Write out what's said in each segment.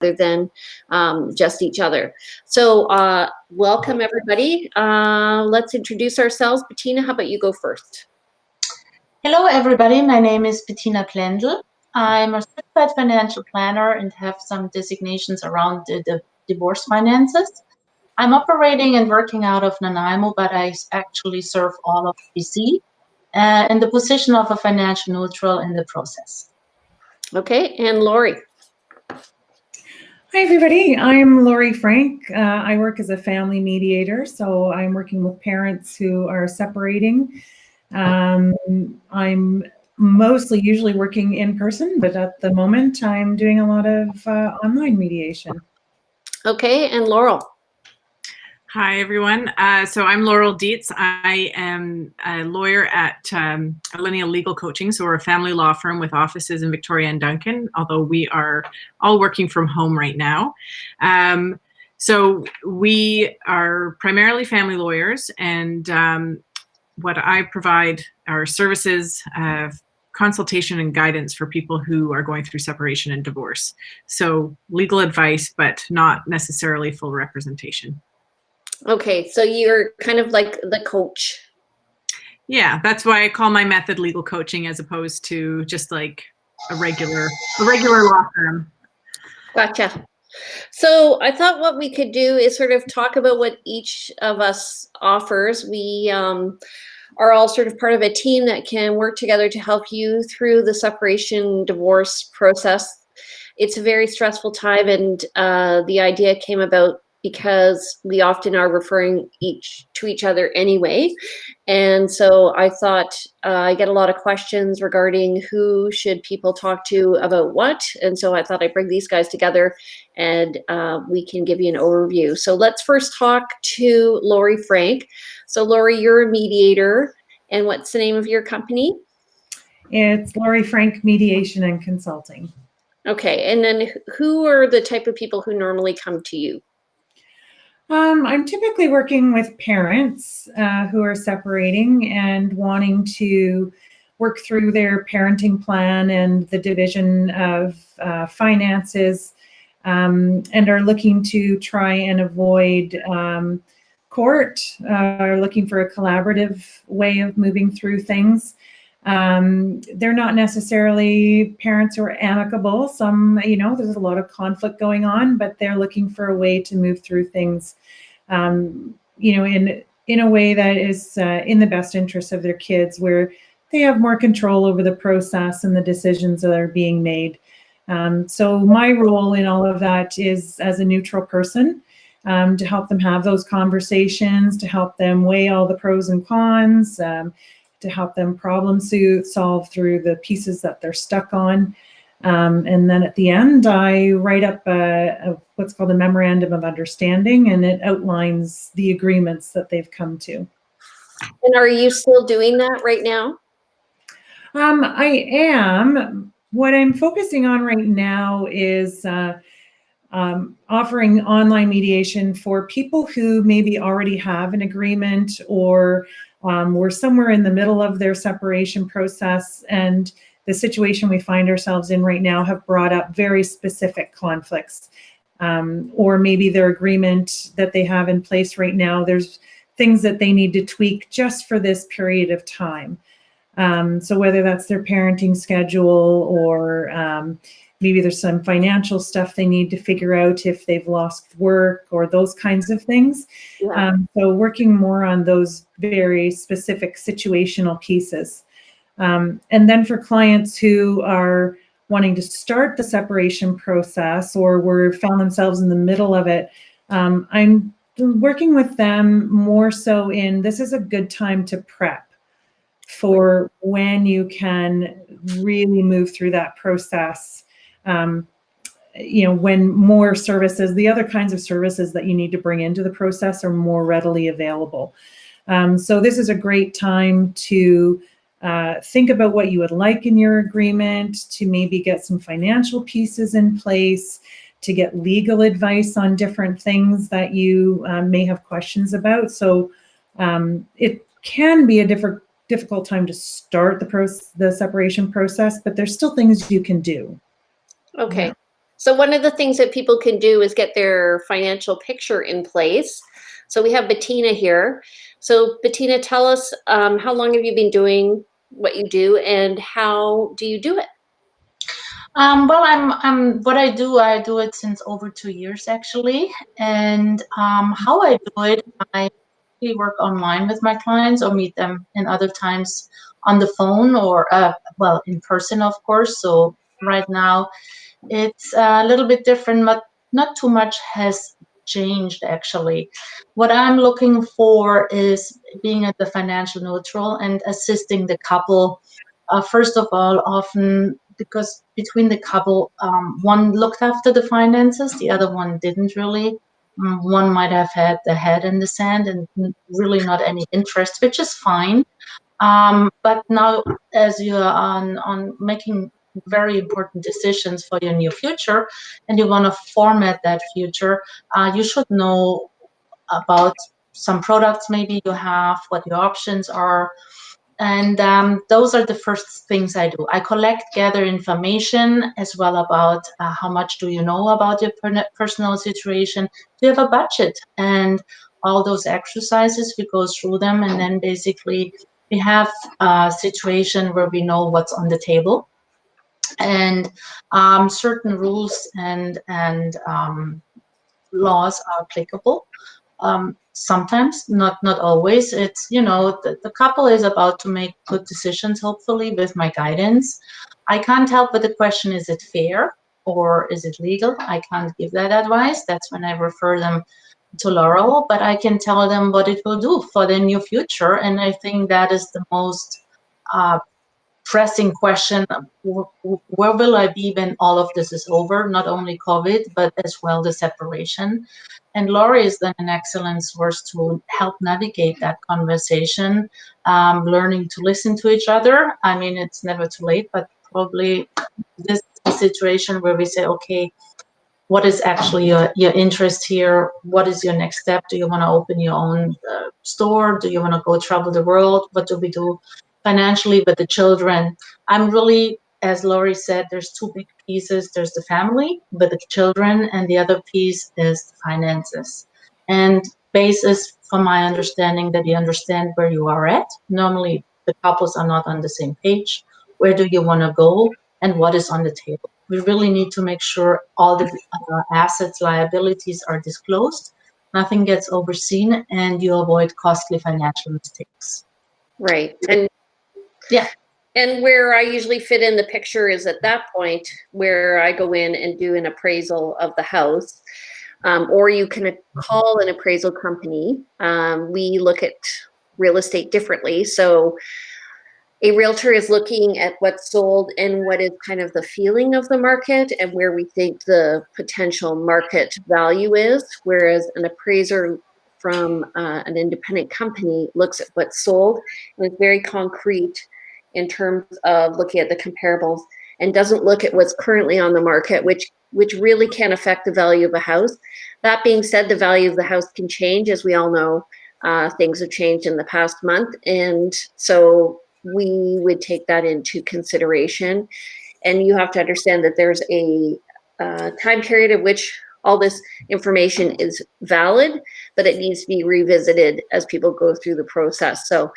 than just each other. So welcome, everybody. Let's introduce ourselves. Bettina, how about you go first? Hello, everybody. My name is Bettina Plendl. I'm a certified financial planner and have some designations around the divorce finances. I'm operating and working out of Nanaimo, but I actually serve all of BC in the position of a financial neutral in the process. Okay, and Lori. Hi, everybody. I'm Lori Frank. I work as a family mediator, so I'm working with parents who are separating. I'm mostly usually working in person, but at the moment I'm doing a lot of online mediation. Okay, and Laurel. Hi, everyone. So I'm Laurel Dietz. I am a lawyer at Lineal Legal Coaching. So we're a family law firm with offices in Victoria and Duncan, although we are all working from home right now. So we are primarily family lawyers, and what I provide are services of consultation and guidance for people who are going through separation and divorce. So legal advice, but not necessarily full representation. Okay, so you're kind of like the coach. Yeah, that's why I call my method legal coaching as opposed to just like a regular law firm. Gotcha. So I thought what we could do is sort of talk about what each of us offers. We are all sort of part of a team that can work together to help you through the separation divorce process. It's a very stressful time, and the idea came about because we often are referring to each other anyway. And so I thought I get a lot of questions regarding who should people talk to about what. And so I thought I'd bring these guys together and we can give you an overview. So let's first talk to Lori Frank. So Lori, you're a mediator, and what's the name of your company? It's Lori Frank Mediation and Consulting. Okay, and then who are the type of people who normally come to you? I'm typically working with parents who are separating and wanting to work through their parenting plan and the division of finances, and are looking to try and avoid court, are looking for a collaborative way of moving through things. They're not necessarily parents who are amicable. Some, there's a lot of conflict going on, but they're looking for a way to move through things, in a way that is in the best interest of their kids, where they have more control over the process and the decisions that are being made. So my role in all of that is as a neutral person, to help them have those conversations, to help them weigh all the pros and cons, to help them problem solve through the pieces that they're stuck on. And then at the end, I write up what's called a memorandum of understanding, and it outlines the agreements that they've come to. And are you still doing that right now? I am. What I'm focusing on right now is offering online mediation for people who maybe already have an agreement, or we're somewhere in the middle of their separation process, and the situation we find ourselves in right now have brought up very specific conflicts, or maybe their agreement that they have in place right now, there's things that they need to tweak just for this period of time. So whether that's their parenting schedule, or maybe there's some financial stuff they need to figure out if they've lost work, or those kinds of things. Yeah. So working more on those very specific situational pieces. And then for clients who are wanting to start the separation process, or found themselves in the middle of it, I'm working with them more so in, this is a good time to prep for when you can really move through that process. When more services, the other kinds of services that you need to bring into the process, are more readily available. So this is a great time to think about what you would like in your agreement, to maybe get some financial pieces in place, to get legal advice on different things that you may have questions about. So it can be a difficult time to start the separation process, but there's still things you can do. Okay. Yeah. So one of the things that people can do is get their financial picture in place. So we have Bettina here. So Bettina, tell us, how long have you been doing what you do, and how do you do it? Well, what I do it since over 2 years actually. And how I do it, I usually work online with my clients or meet them in other times on the phone or, well, in person, of course. So right now it's a little bit different, but not too much has changed actually. What I'm looking for is being at the financial neutral and assisting the couple. First of all, often because between the couple, one looked after the finances, the other one didn't really. One might have had the head in the sand and really not any interest, which is fine. But now, as you're on making very important decisions for your new future, and you want to format that future, you should know about some products maybe you have, what your options are, and those are the first things I do. I gather information as well about how much do you know about your personal situation. Do you have a budget? And all those exercises, we go through them, and then basically we have a situation where we know what's on the table, and certain rules and laws are applicable. Sometimes, not always. It's, the couple is about to make good decisions, hopefully, with my guidance. I can't help with the question, is it fair or is it legal? I can't give that advice. That's when I refer them to Laurel, but I can tell them what it will do for their new future. And I think that is the most pressing question. Where will I be when all of this is over? Not only COVID, but as well the separation. And Laurie is then an excellent source to help navigate that conversation, learning to listen to each other. I mean, it's never too late, but probably this is a situation where we say, okay, what is actually your interest here? What is your next step? Do you want to open your own store? Do you want to go travel the world? What do we do financially with the children? I'm really, as Laurie said, there's two big pieces. There's the family with the children, and the other piece is the finances. And basis, from my understanding, that you understand where you are at. Normally, the couples are not on the same page. Where do you want to go, and what is on the table? We really need to make sure all the assets, liabilities are disclosed, nothing gets overseen, and you avoid costly financial mistakes. Right. And yeah. And where I usually fit in the picture is at that point where I go in and do an appraisal of the house, or you can call an appraisal company. We look at real estate differently. So a realtor is looking at what's sold and what is kind of the feeling of the market and where we think the potential market value is, whereas an appraiser from an independent company looks at what's sold and is very concrete in terms of looking at the comparables and doesn't look at what's currently on the market, which really can affect the value of a house. That being said, the value of the house can change. As we all know, things have changed in the past month. And so we would take that into consideration. And you have to understand that there's a time period at which all this information is valid, but it needs to be revisited as people go through the process. So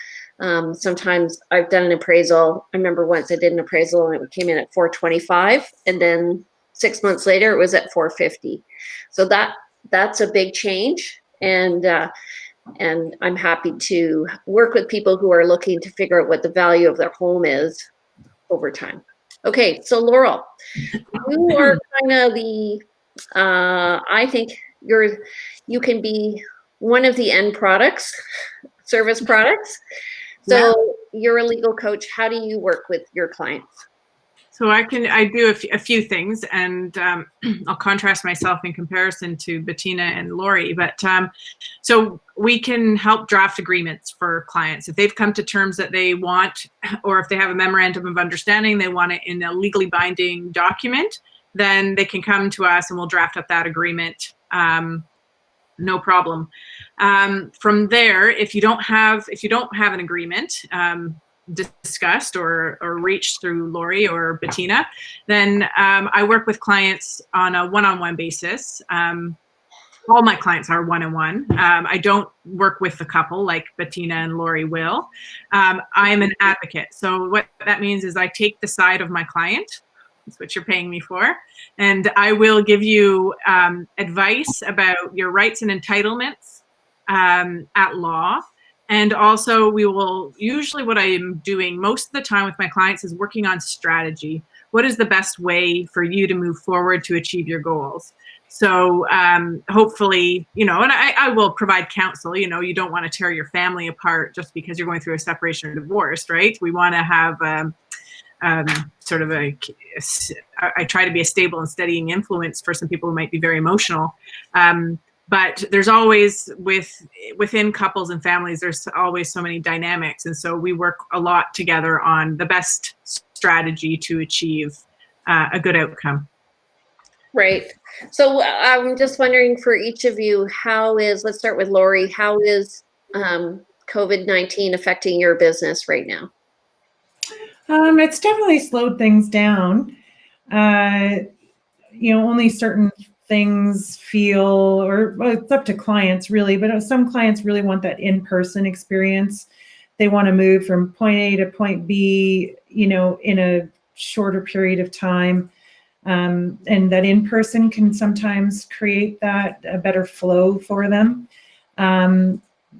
sometimes I've done an appraisal. I remember once I did an appraisal and it came in at 425, and then 6 months later it was at 450. So that's a big change. And I'm happy to work with people who are looking to figure out what the value of their home is over time. Okay, so Laurel, you are kind of the, I think you can be one of the end products, service products. So you're a legal coach. How do you work with your clients? So I do a few things, and I'll contrast myself in comparison to Bettina and Laurie. But so we can help draft agreements for clients if they've come to terms that they want, or if they have a memorandum of understanding, they want it in a legally binding document. Then they can come to us, and we'll draft up that agreement. No problem. From there, if you don't have an agreement, discussed or reached through Lori or Bettina, then I work with clients on a one-on-one basis. All my clients are one-on-one. I don't work with the couple like Bettina and Lori will. I'm an advocate. So what that means is I take the side of my client. That's what you're paying me for. And I will give you advice about your rights and entitlements at law. And also we will, usually what I am doing most of the time with my clients is working on strategy. What is the best way for you to move forward to achieve your goals? So hopefully, and I will provide counsel. You don't want to tear your family apart just because you're going through a separation or divorce, right? We want to have sort of I try to be a stable and steadying influence for some people who might be very emotional. But there's always, within couples and families, there's always so many dynamics. And so we work a lot together on the best strategy to achieve a good outcome. Right. So I'm just wondering for each of you, let's start with Lori, how is COVID-19 affecting your business right now? It's definitely slowed things down. Only certain things it's up to clients really, but some clients really want that in-person experience. They want to move from point A to point B, in a shorter period of time. And that in-person can sometimes create a better flow for them.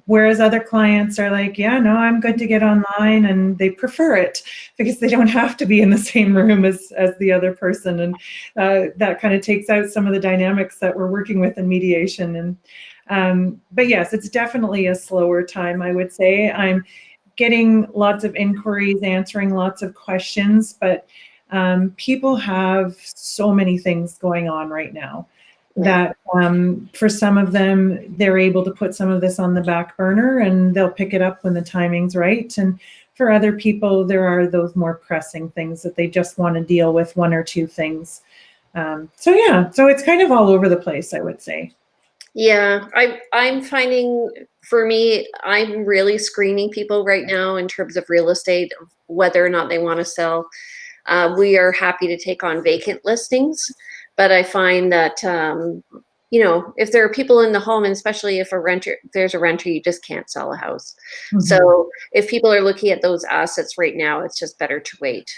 Whereas other clients are like, yeah, no, I'm good to get online, and they prefer it because they don't have to be in the same room as the other person. And that kind of takes out some of the dynamics that we're working with in mediation. And but yes, it's definitely a slower time, I would say. I'm getting lots of inquiries, answering lots of questions, but people have so many things going on right now that for some of them, they're able to put some of this on the back burner and they'll pick it up when the timing's right. And for other people, there are those more pressing things that they just want to deal with, one or two things. So it's kind of all over the place, I would say. Yeah, I'm finding, for me, I'm really screening people right now in terms of real estate, whether or not they want to sell. We are happy to take on vacant listings, but I find that, if there are people in the home, and especially if there's a renter, you just can't sell a house. Mm-hmm. So if people are looking at those assets right now, it's just better to wait.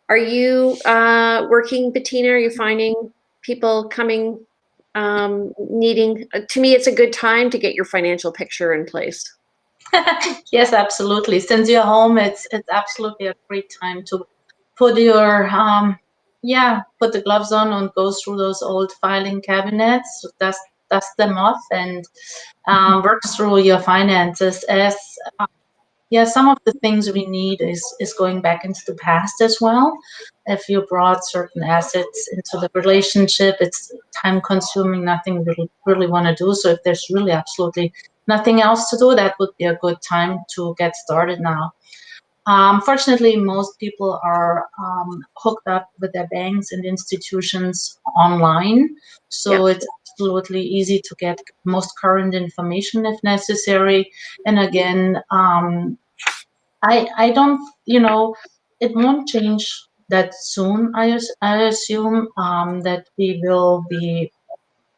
Are you working, Bettina? Are you finding people coming, needing, to me, it's a good time to get your financial picture in place. Yes, absolutely. Since you're home, it's absolutely a great time to put your put the gloves on and go through those old filing cabinets, dust them off, and work through your finances. As some of the things we need is going back into the past as well. If you brought certain assets into the relationship, it's time consuming, nothing really want to do. So if there's really absolutely nothing else to do, that would be a good time to get started now. Fortunately, most people are hooked up with their banks and institutions online. So It's absolutely easy to get most current information if necessary. And again, I don't, it won't change that soon. I assume that we will be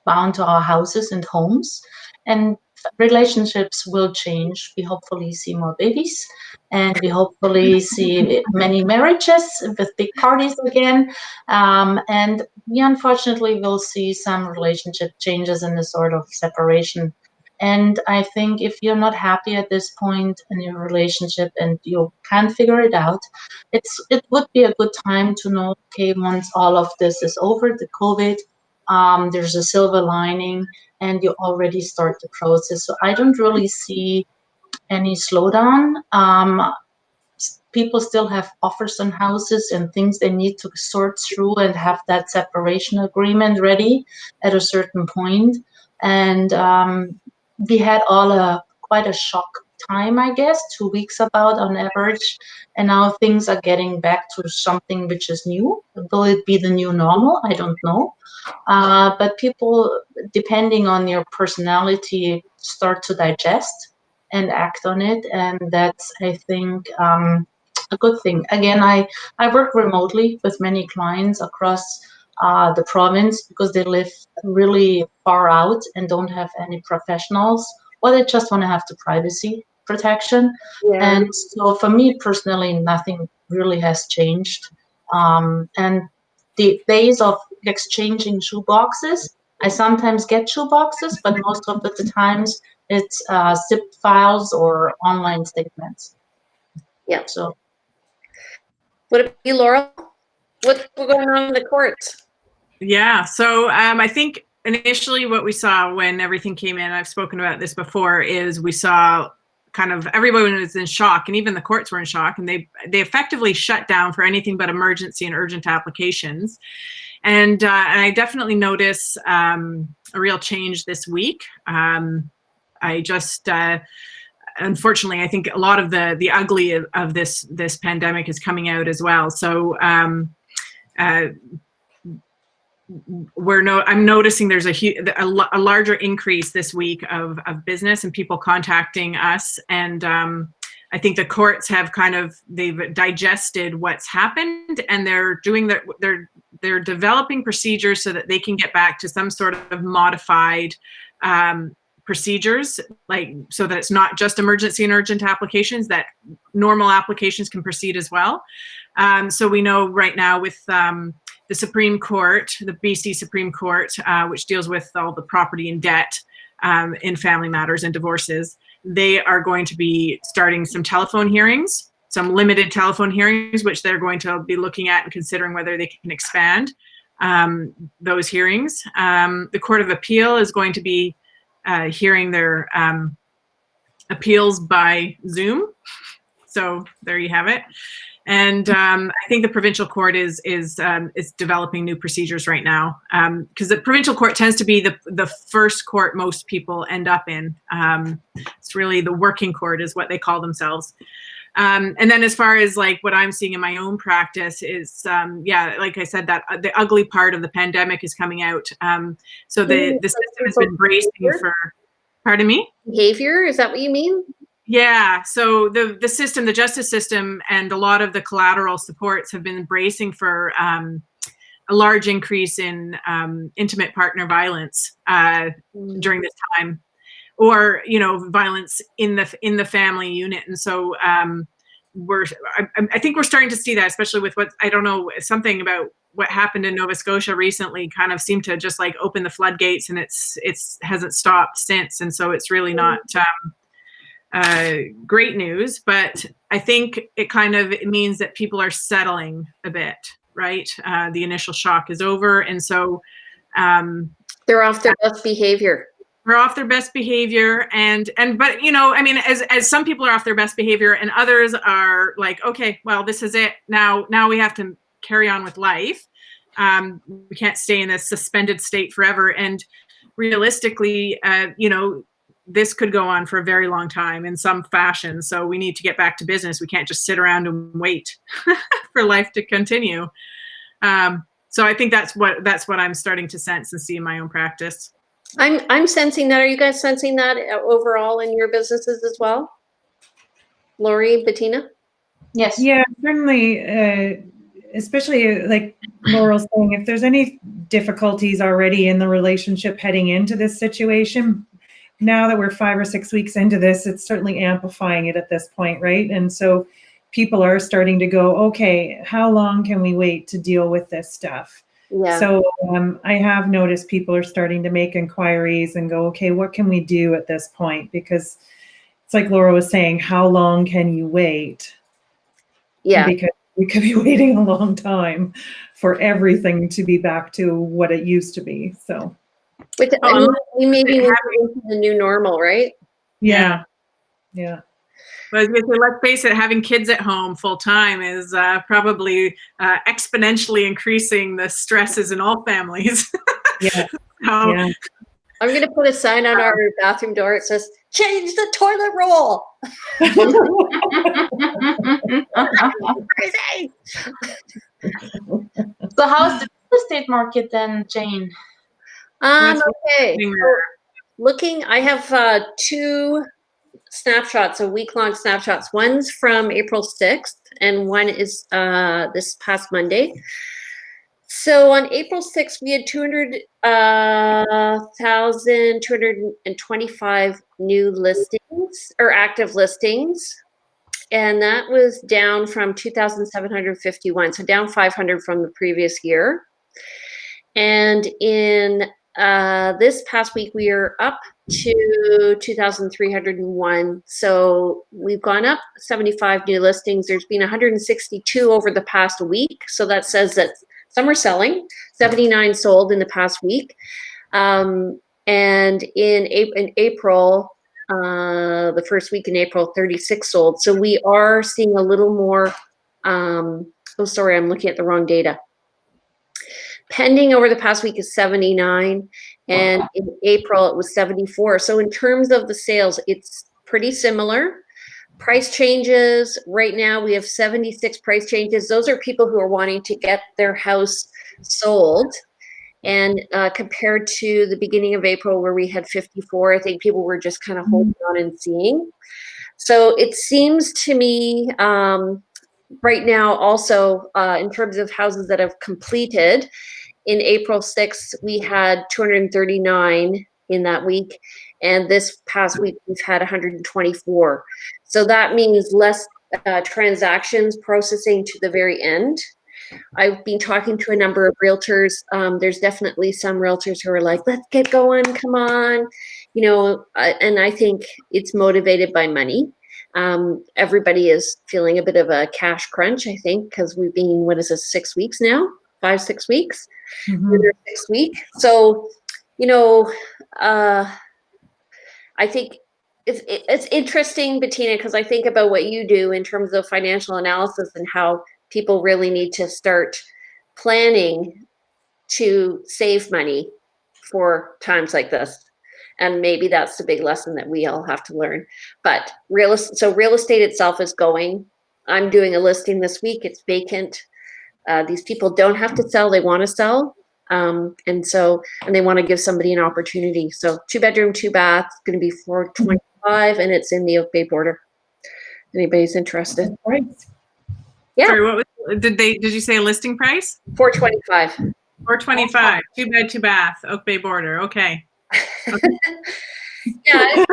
bound to our houses and homes, and relationships will change. We hopefully see more babies, and we hopefully see many marriages with big parties again. And we unfortunately will see some relationship changes in the sort of separation. And I think if you're not happy at this point in your relationship and you can't figure it out, it would be a good time to know, okay, once all of this is over, the COVID, there's a silver lining, and you already start the process. So I don't really see any slowdown. People still have offers on houses and things they need to sort through and have that separation agreement ready at a certain point. And we had all quite a shock time, I guess, 2 weeks about on average. And now things are getting back to something which is new. Will it be the new normal? I don't know. But people, depending on your personality, start to digest. and act on it. And that's, I think, a good thing. Again, I work remotely with many clients across the province because they live really far out and don't have any professionals, or they just want to have the privacy protection. Yeah. And so for me personally, nothing really has changed. And the days of exchanging shoe boxes, I sometimes get shoe boxes, but most of the times it's zip files or online statements. Yeah. So What about you, Laurel? What's going on in the courts? Yeah, so I think initially what we saw when everything came in, I've spoken about this before, is we saw kind of everyone was in shock, and even the courts were in shock, and they effectively shut down for anything but emergency and urgent applications. And I definitely notice a real change this week. I just unfortunately, I think a lot of the ugly of this pandemic is coming out as well. So I'm noticing there's a larger increase this week of business and people contacting us, and I think the courts have they've digested what's happened, and they're doing they're developing procedures so that they can get back to some sort of modified procedures, like so that it's not just emergency and urgent applications, that normal applications can proceed as well. So we know right now with the Supreme Court, the BC Supreme Court, which deals with all the property and debt in family matters and divorces, they are going to be starting some telephone hearings, some limited telephone hearings, which they're going to be looking at and considering whether they can expand those hearings. The Court of Appeal is going to be hearing their appeals by Zoom. So there you have it. And I think the provincial court is developing new procedures right now, because the provincial court tends to be the first court most people end up in. It's really the working court is what they call themselves. And then as far as like what I'm seeing in my own practice is, like I said, that the ugly part of the pandemic is coming out. So the system has been bracing for, pardon me? Behavior, is that what you mean? Yeah, so the system, the justice system, and a lot of the collateral supports have been bracing for a large increase in intimate partner violence during this time, or violence in the family unit. And so I think we're starting to see that, especially with something about what happened in Nova Scotia recently kind of seemed to just like open the floodgates, and it's hasn't stopped since. And so it's really not great news, but I think it means that people are settling a bit, right? The initial shock is over, and so they're off their best behavior. They're off their best behavior, but I mean, as some people are off their best behavior, and others are like, okay, well, this is it. Now we have to carry on with life. We can't stay in a suspended state forever, and realistically, this could go on for a very long time in some fashion. So we need to get back to business. We can't just sit around and wait for life to continue. So I think that's what I'm starting to sense and see in my own practice. I'm sensing that. Are you guys sensing that overall in your businesses as well? Lori, Bettina? Yes. Yeah, certainly, especially like Laurel's saying, if there's any difficulties already in the relationship heading into this situation, now that we're 5 or 6 weeks into this, it's certainly amplifying it at this point, right? And so people are starting to go, okay, how long can we wait to deal with this stuff? Yeah. So I have noticed people are starting to make inquiries and go, okay, what can we do at this point? Because it's like Laura was saying, how long can you wait? Yeah. Because we could be waiting a long time for everything to be back to what it used to be. So. Which we maybe need to into the new normal, right? Yeah. But let's face it, having kids at home full time is probably exponentially increasing the stresses in all families. Yeah. Yeah. I'm going to put a sign on our bathroom door. It says, "Change the toilet roll." Crazy. So how's the real estate market then, Jane? Okay. So I have 2 snapshots, so week-long snapshots. One's from April 6th, and one is this past Monday. So on April 6th, we had 200,225 new listings or active listings. And that was down from 2,751, so down 500 from the previous year. And in this past week, we are up to 2,301. So we've gone up 75 new listings. There's been 162 over the past week. So that says that some are selling, 79 sold in the past week. And in April, the first week in April, 36 sold. So we are seeing a little more, oh, sorry, I'm looking at the wrong data. Pending over the past week is 79, and in April it was 74. So in terms of the sales, it's pretty similar. Price changes, right now we have 76 price changes. Those are people who are wanting to get their house sold. And compared to the beginning of April where we had 54, I think people were just kind of holding on and seeing. So it seems to me right now also in terms of houses that have completed, in April 6th, we had 239 in that week. And this past week, we've had 124. So that means less transactions processing to the very end. I've been talking to a number of realtors. There's definitely some realtors who are like, let's get going, come on. You know, and I think it's motivated by money. Everybody is feeling a bit of a cash crunch, I think, because we've been, what is this, 6 weeks now? 5-6 weeks? Mhm. 6 week. So, you know, I think it's interesting, Bettina, because I think about what you do in terms of financial analysis and how people really need to start planning to save money for times like this. And maybe that's the big lesson that we all have to learn. But real estate itself is going. I'm doing a listing this week. It's vacant. These people don't have to sell. They want to sell. And they want to give somebody an opportunity. So 2-bedroom, 2-bath, going to be $425, and it's in the Oak Bay border. Anybody's interested? Right. Yeah. Sorry, what was, did you say a listing price? $425. $425, 2-bed, 2-bath, Oak Bay border. Okay. Yeah.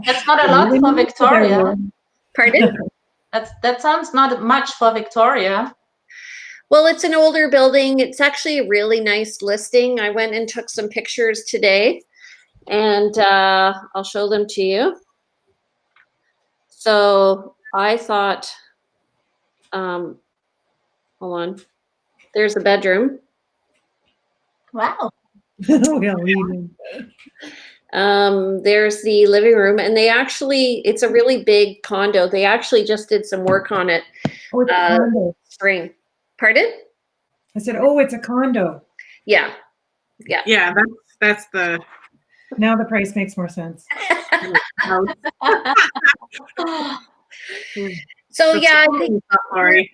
That's not a lot for Victoria. Pardon? That sounds not much for Victoria. Well, it's an older building. It's actually a really nice listing. I went and took some pictures today, and I'll show them to you. So I thought, hold on. There's the bedroom. Wow. There's the living room, and it's a really big condo. They actually just did some work on it. Oh, it's a condo. Spring. Pardon? I said, oh, it's a condo. Yeah. Yeah, that's the. Now the price makes more sense. So yeah, I think Sorry.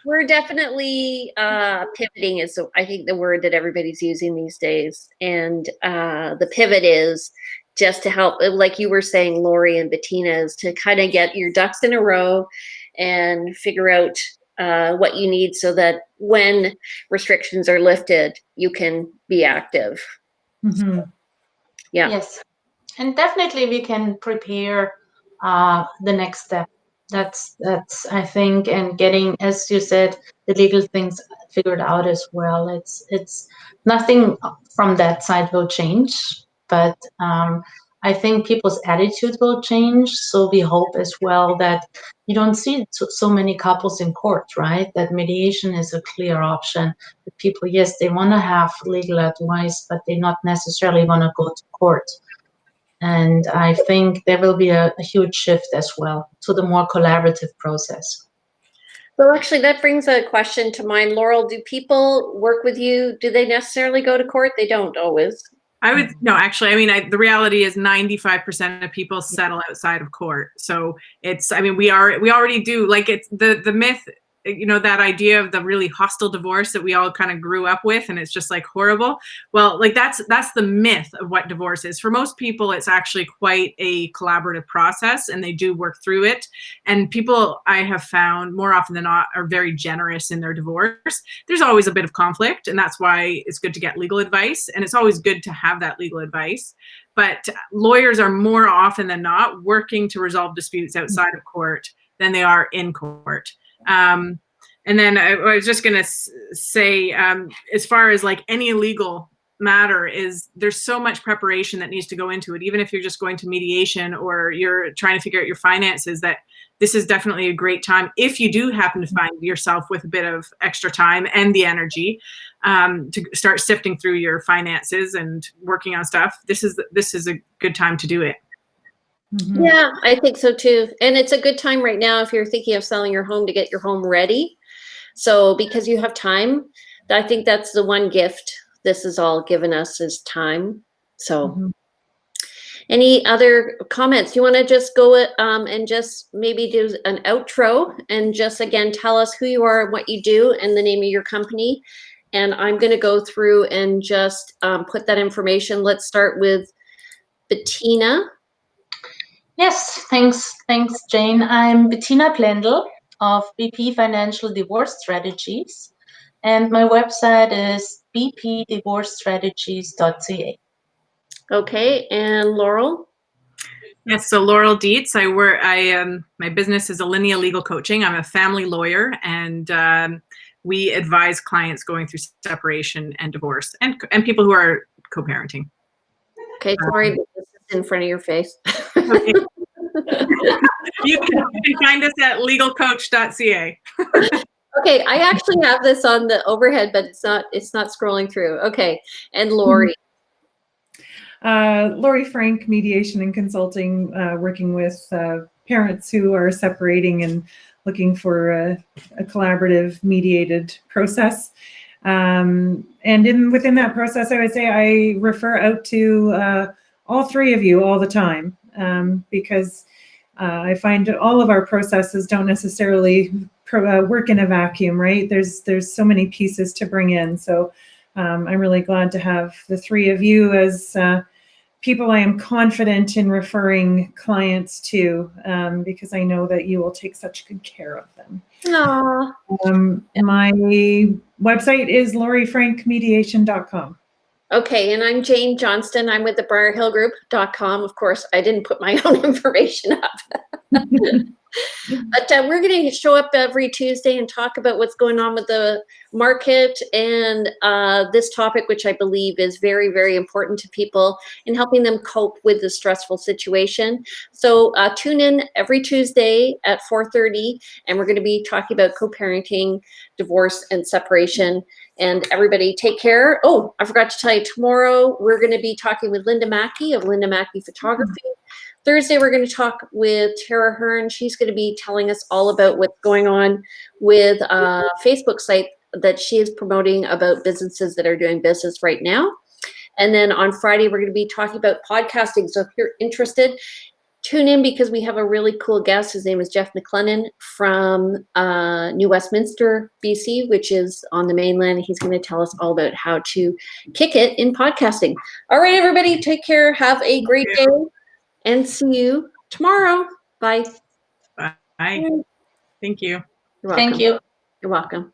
we're definitely pivoting is I think the word that everybody's using these days. And the pivot is just to help, like you were saying, Lori and Bettina, is to kind of get your ducks in a row and figure out what you need so that when restrictions are lifted, you can be active. Mm-hmm. Yeah. Yes. And definitely we can prepare the next step. That's I think, and getting, as you said, the legal things figured out as well. It's nothing from that side will change, but I think people's attitude will change. So we hope as well that you don't see so many couples in court, right? That mediation is a clear option. That people, yes, they want to have legal advice, but they not necessarily want to go to court. And I think there will be a huge shift as well to the more collaborative process. So actually that brings a question to mind. Laurel, do people work with you? Do they necessarily go to court? They don't always. No, actually, I mean, the reality is 95% of people settle outside of court. So it's, I mean, we already do, like, it's the myth you know, that idea of the really hostile divorce that we all kind of grew up with, and it's just like horrible. Well, like that's the myth of what divorce is. For most people, it's actually quite a collaborative process, and they do work through it. And people, I have found, more often than not, are very generous in their divorce. There's always a bit of conflict, and that's why it's good to get legal advice, and it's always good to have that legal advice. But lawyers are more often than not working to resolve disputes outside of court than they are in court. And then I was just going to say, as far as like any legal matter, is there's so much preparation that needs to go into it. Even if you're just going to mediation or you're trying to figure out your finances, that this is definitely a great time. If you do happen to find yourself with a bit of extra time and the energy to start sifting through your finances and working on stuff, this is a good time to do it. Mm-hmm. Yeah, I think so too. And it's a good time right now if you're thinking of selling your home to get your home ready. So because you have time, I think that's the one gift this has all given us is time. So any other comments? You want to just go and just maybe do an outro and just again tell us who you are, what you do, and the name of your company. And I'm going to go through and just put that information. Let's start with Bettina. Yes, thanks, Jane. I'm Bettina Plendl of BP Financial Divorce Strategies, and my website is bpdivorcestrategies.ca. Okay, and Laurel. Yes, so Laurel Dietz. My business is Alinea Legal Coaching. I'm a family lawyer, and we advise clients going through separation and divorce, and people who are co-parenting. Okay, sorry, this is in front of your face. Okay. You can find us at legalcoach.ca. Okay, I actually have this on the overhead, but it's not scrolling through. Okay, and Lori. Lori Frank, Mediation and Consulting, working with parents who are separating and looking for a collaborative mediated process. And within that process, I would say I refer out to all three of you all the time because I find all of our processes don't necessarily work in a vacuum, right? There's so many pieces to bring in. So I'm really glad to have the three of you as people I am confident in referring clients to because I know that you will take such good care of them. Aww. My website is lauriefrankmediation.com. Okay, and I'm Jane Johnston. I'm with the BriarHillGroup.com. Of course, I didn't put my own information up. But we're going to show up every Tuesday and talk about what's going on with the market and this topic, which I believe is very, very important to people in helping them cope with the stressful situation. So tune in every Tuesday at 4:30, and we're going to be talking about co-parenting, divorce, and separation. And everybody take care. Oh, I forgot to tell you, tomorrow we're going to be talking with Linda Mackey of Linda Mackey Photography. Thursday, we're going to talk with Tara Hearn. She's going to be telling us all about what's going on with a Facebook site that she is promoting about businesses that are doing business right now. And then on Friday, we're going to be talking about podcasting. So if you're interested, tune in because we have a really cool guest. His name is Jeff McLennan from New Westminster, BC, which is on the mainland. He's going to tell us all about how to kick it in podcasting. All right, everybody, take care. Have a great day. And see you tomorrow. Bye. Bye. Thank you. You're welcome. Thank you. You're welcome.